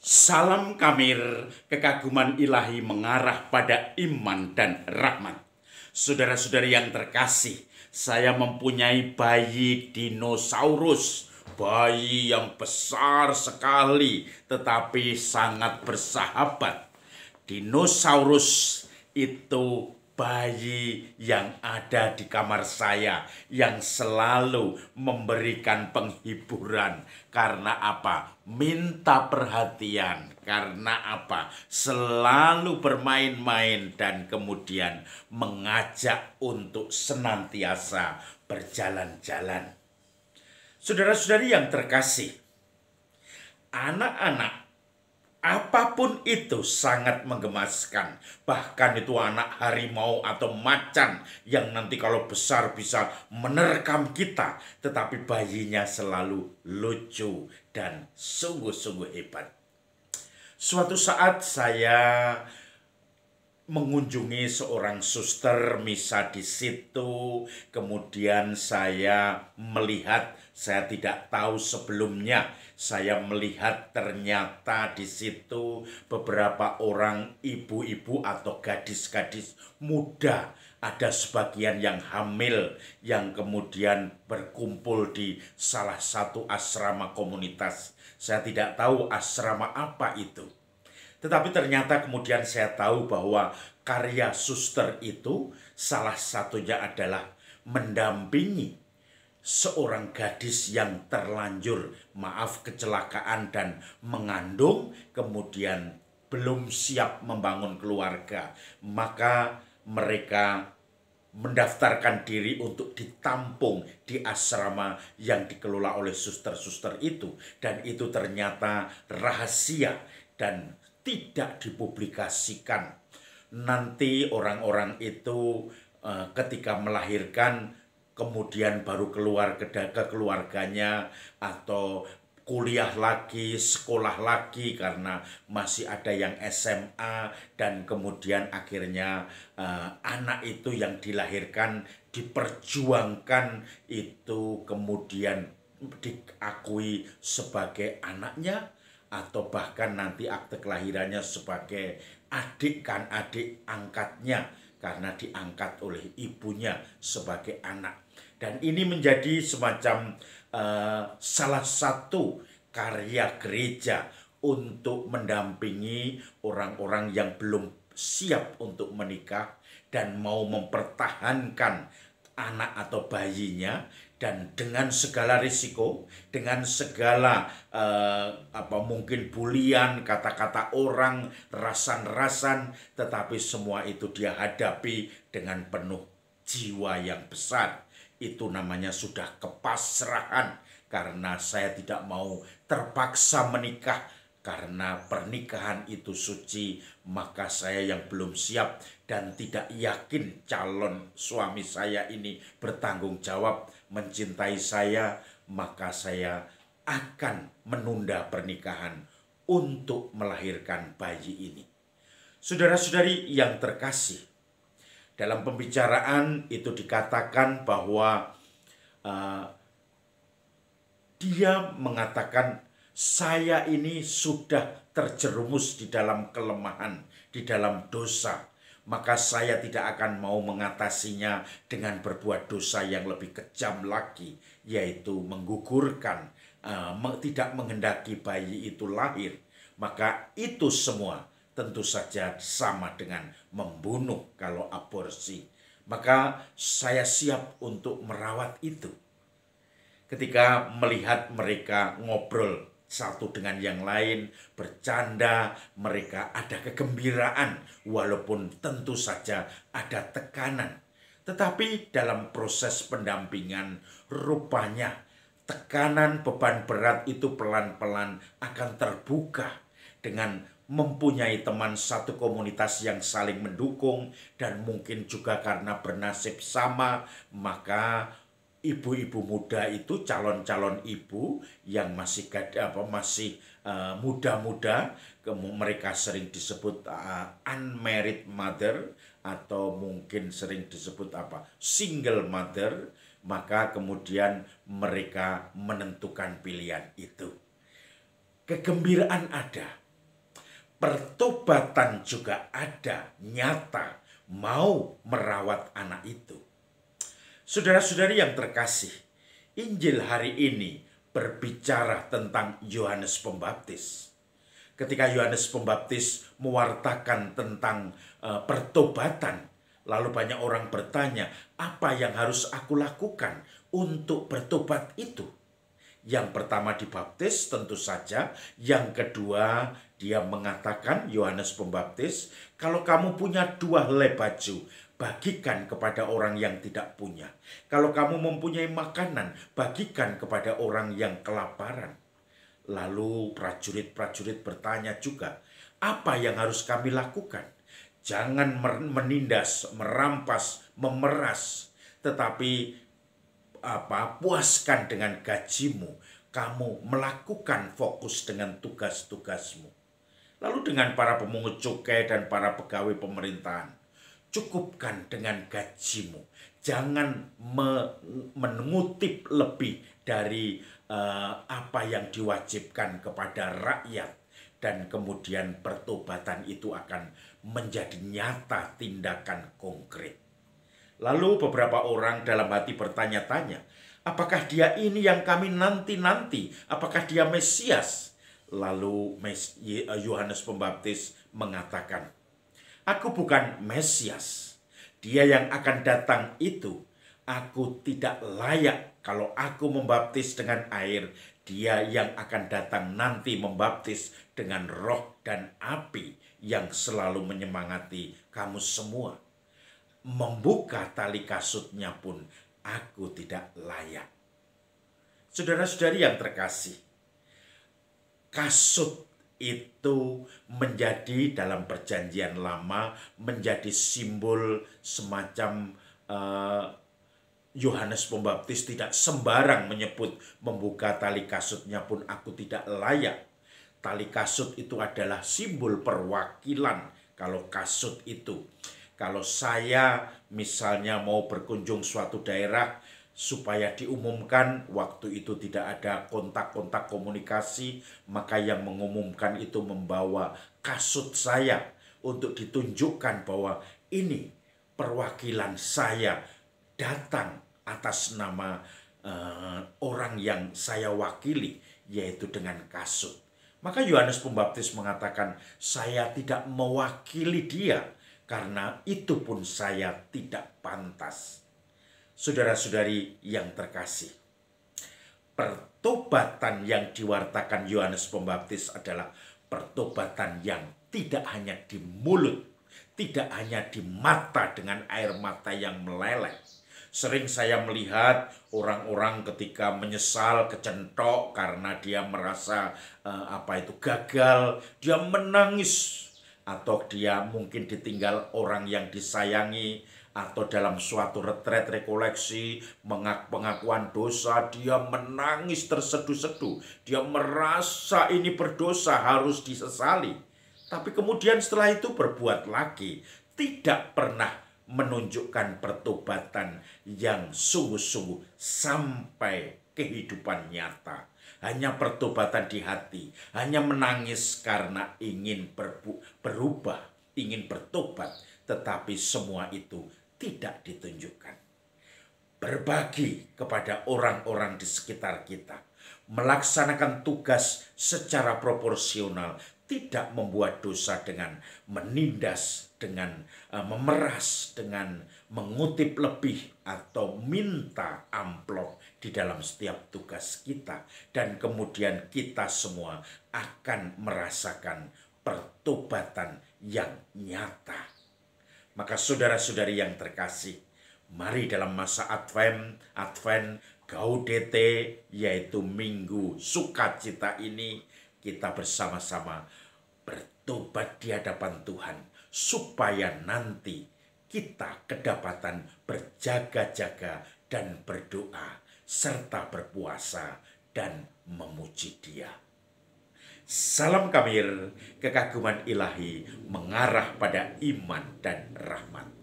Salam Kamir, kekaguman ilahi mengarah pada iman dan rahmat. Saudara-saudari yang terkasih, saya mempunyai bayi dinosaurus. Bayi yang besar sekali tetapi sangat bersahabat. Dinosaurus itu bayi yang ada di kamar saya yang selalu memberikan penghiburan. Karena apa? Minta perhatian. Karena apa? Selalu bermain-main dan kemudian mengajak untuk senantiasa berjalan-jalan. Saudara-saudari yang terkasih, anak-anak apapun itu sangat menggemaskan. Bahkan itu anak harimau atau macan yang nanti kalau besar bisa menerkam kita. Tetapi bayinya selalu lucu dan sungguh-sungguh hebat. Suatu saat saya mengunjungi seorang suster misa di situ. Kemudian saya melihat, saya tidak tahu sebelumnya, saya melihat ternyata di situ beberapa orang ibu-ibu atau gadis-gadis muda. Ada sebagian yang hamil yang kemudian berkumpul di salah satu asrama komunitas. Saya tidak tahu asrama apa itu. Tetapi ternyata kemudian saya tahu bahwa karya suster itu salah satunya adalah mendampingi seorang gadis yang terlanjur, kecelakaan dan mengandung, kemudian belum siap membangun keluarga. Maka mereka mendaftarkan diri untuk ditampung di asrama yang dikelola oleh suster-suster itu. Dan itu ternyata rahasia dan tidak dipublikasikan. Nanti orang-orang itu ketika melahirkan kemudian baru keluar ke keluarganya atau kuliah lagi, sekolah lagi karena masih ada yang SMA, dan kemudian akhirnya anak itu yang dilahirkan diperjuangkan itu kemudian diakui sebagai anaknya, atau bahkan nanti akte kelahirannya sebagai adik angkatnya karena diangkat oleh ibunya sebagai anak. Dan ini menjadi semacam salah satu karya gereja untuk mendampingi orang-orang yang belum siap untuk menikah dan mau mempertahankan anak atau bayinya, dan dengan segala risiko, dengan segala mungkin bulian, kata-kata orang, rasan-rasan, tetapi semua itu dia hadapi dengan penuh jiwa yang besar. Itu namanya sudah kepasrahan, karena saya tidak mau terpaksa menikah. Karena pernikahan itu suci, maka saya yang belum siap dan tidak yakin calon suami saya ini bertanggung jawab mencintai saya, maka saya akan menunda pernikahan untuk melahirkan bayi ini. Saudara-saudari yang terkasih, dalam pembicaraan itu dikatakan bahwa dia mengatakan, saya ini sudah terjerumus di dalam kelemahan, di dalam dosa. Maka saya tidak akan mau mengatasinya dengan berbuat dosa yang lebih kejam lagi, yaitu menggugurkan, tidak menghendaki bayi itu lahir. Maka itu semua tentu saja sama dengan membunuh kalau aborsi. Maka saya siap untuk merawat itu. Ketika melihat mereka ngobrol satu dengan yang lain, bercanda, mereka ada kegembiraan, walaupun tentu saja ada tekanan. Tetapi dalam proses pendampingan, rupanya tekanan beban berat itu pelan-pelan akan terbuka dengan mempunyai teman satu komunitas yang saling mendukung, dan mungkin juga karena bernasib sama, maka ibu-ibu muda itu, calon-calon ibu yang masih muda-muda, mereka sering disebut unmarried mother, atau mungkin sering disebut single mother. Maka kemudian mereka menentukan pilihan itu. Kegembiraan ada, pertobatan juga ada, nyata, mau merawat anak itu. Saudara-saudari yang terkasih, Injil hari ini berbicara tentang Yohanes Pembaptis. Ketika Yohanes Pembaptis mewartakan tentang pertobatan, lalu banyak orang bertanya, apa yang harus aku lakukan untuk bertobat itu? Yang pertama dibaptis tentu saja, yang kedua dia mengatakan, Yohanes Pembaptis, kalau kamu punya 2 helai baju, bagikan kepada orang yang tidak punya. Kalau kamu mempunyai makanan, bagikan kepada orang yang kelaparan. Lalu prajurit-prajurit bertanya juga, apa yang harus kami lakukan? Jangan menindas, merampas, memeras, tetapi puaskan dengan gajimu. Kamu melakukan fokus dengan tugas-tugasmu. Lalu dengan para pemungut cukai dan para pegawai pemerintahan, cukupkan dengan gajimu. Jangan mengutip lebih dari apa yang diwajibkan kepada rakyat. Dan kemudian pertobatan itu akan menjadi nyata, tindakan konkret. Lalu beberapa orang dalam hati bertanya-tanya, apakah dia ini yang kami nanti-nanti? Apakah dia Mesias? Lalu Yohanes Pembaptis mengatakan, aku bukan Mesias. Dia yang akan datang itu, aku tidak layak kalau aku membaptis dengan air. Dia yang akan datang nanti membaptis dengan roh dan api yang selalu menyemangati kamu semua. Membuka tali kasutnya pun aku tidak layak. Saudara-saudari yang terkasih, kasut itu menjadi dalam perjanjian lama menjadi simbol semacam Yohanes Pembaptis tidak sembarang menyebut membuka tali kasutnya pun aku tidak layak. Tali kasut itu adalah simbol perwakilan. Kalau kasut itu, kalau saya misalnya mau berkunjung suatu daerah supaya diumumkan, waktu itu tidak ada kontak-kontak komunikasi, maka yang mengumumkan itu membawa kasut saya untuk ditunjukkan bahwa ini perwakilan saya datang atas nama orang yang saya wakili, yaitu dengan kasut. Maka Yohanes Pembaptis mengatakan, saya tidak mewakili dia, karena itu pun saya tidak pantas. Saudara-saudari yang terkasih, pertobatan yang diwartakan Yohanes Pembaptis adalah pertobatan yang tidak hanya di mulut, tidak hanya di mata dengan air mata yang meleleh. Sering saya melihat orang-orang ketika menyesal, kecentok karena dia merasa gagal, dia menangis. Atau dia mungkin ditinggal orang yang disayangi, atau dalam suatu retret rekoleksi pengakuan dosa, dia menangis terseduh-seduh. Dia merasa ini berdosa, harus disesali. Tapi kemudian setelah itu berbuat lagi, tidak pernah menunjukkan pertobatan yang sungguh-sungguh sampai kehidupan nyata. Hanya pertobatan di hati, hanya menangis karena ingin berubah, ingin bertobat, tetapi semua itu tidak ditunjukkan. Berbagi kepada orang-orang di sekitar kita, melaksanakan tugas secara proporsional, tidak membuat dosa dengan menindas, dengan memeras, dengan mengutip lebih atau minta amplop di dalam setiap tugas kita. Dan kemudian kita semua akan merasakan pertobatan yang nyata. Maka saudara-saudari yang terkasih, mari dalam masa Advent Gaudete, yaitu Minggu Sukacita ini, kita bersama-sama bertobat di hadapan Tuhan, supaya nanti kita kedapatan berjaga-jaga dan berdoa, serta berpuasa dan memuji Dia. Salam Kamir, kekaguman ilahi mengarah pada iman dan rahmat.